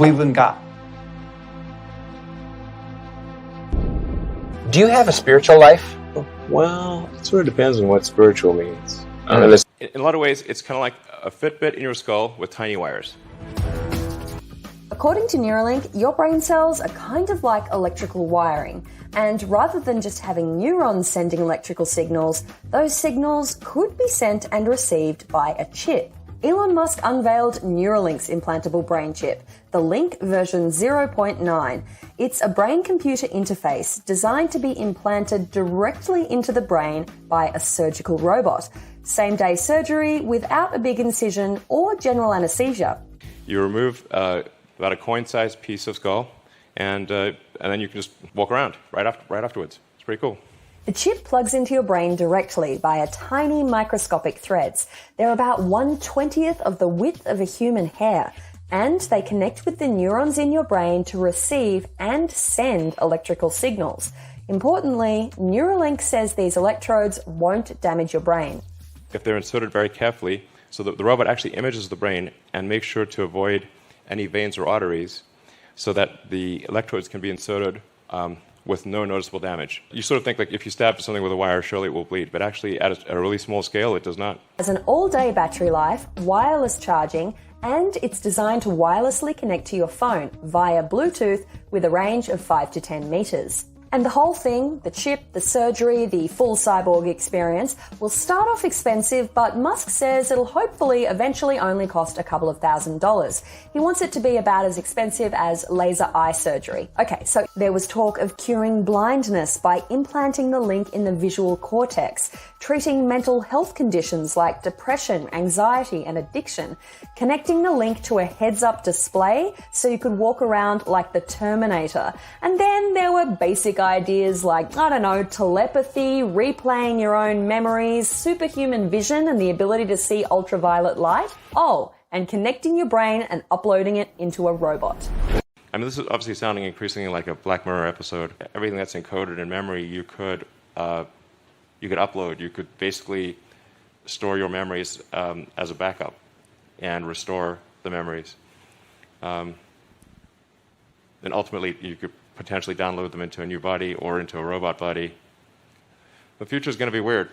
we even got. Do you have a spiritual life? Well, it sort of depends on what spiritual means. In a lot of ways, it's kind of like a Fitbit in your skull with tiny wires. According to Neuralink, your brain cells are kind of like electrical wiring. And rather than just having neurons sending electrical signals, those signals could be sent and received by a chip. Elon Musk unveiled Neuralink's implantable brain chip, the Link version 0.9. It's a brain-computer interface designed to be implanted directly into the brain by a surgical robot. Same-day surgery without a big incision or general anesthesia. You remove about a coin-sized piece of skull, and then you can just walk around right afterwards. It's pretty cool. The chip plugs into your brain directly via tiny microscopic threads. They're about 1/20th of the width of a human hair, and they connect with the neurons in your brain to receive and send electrical signals. Importantly, Neuralink says these electrodes won't damage your brain. If they're inserted very carefully, so that the robot actually images the brain and makes sure to avoid any veins or arteries so that the electrodes can be inserted with no noticeable damage. You sort of think like if you stab something with a wire, surely it will bleed, but actually at a really small scale, it does not. Has an all-day battery life, wireless charging, and it's designed to wirelessly connect to your phone via Bluetooth with a range of 5 to 10 meters. And the whole thing, the chip, the surgery, the full cyborg experience, will start off expensive, but Musk says it'll hopefully eventually only cost a couple of $1,000s. He wants it to be about as expensive as laser eye surgery. Okay, so there was talk of curing blindness by implanting the link in the visual cortex, treating mental health conditions like depression, anxiety, and addiction, connecting the link to a heads-up display so you could walk around like the Terminator. And then there were basic ideas like, I don't know, telepathy, replaying your own memories, superhuman vision and the ability to see ultraviolet light. Oh, and connecting your brain and uploading it into a robot. I mean, this is obviously sounding increasingly like a Black Mirror episode. Everything that's encoded in memory, you could upload. You could basically store your memories as a backup and restore the memories. And ultimately, you could potentially download them into a new body or into a robot body. The future is going to be weird.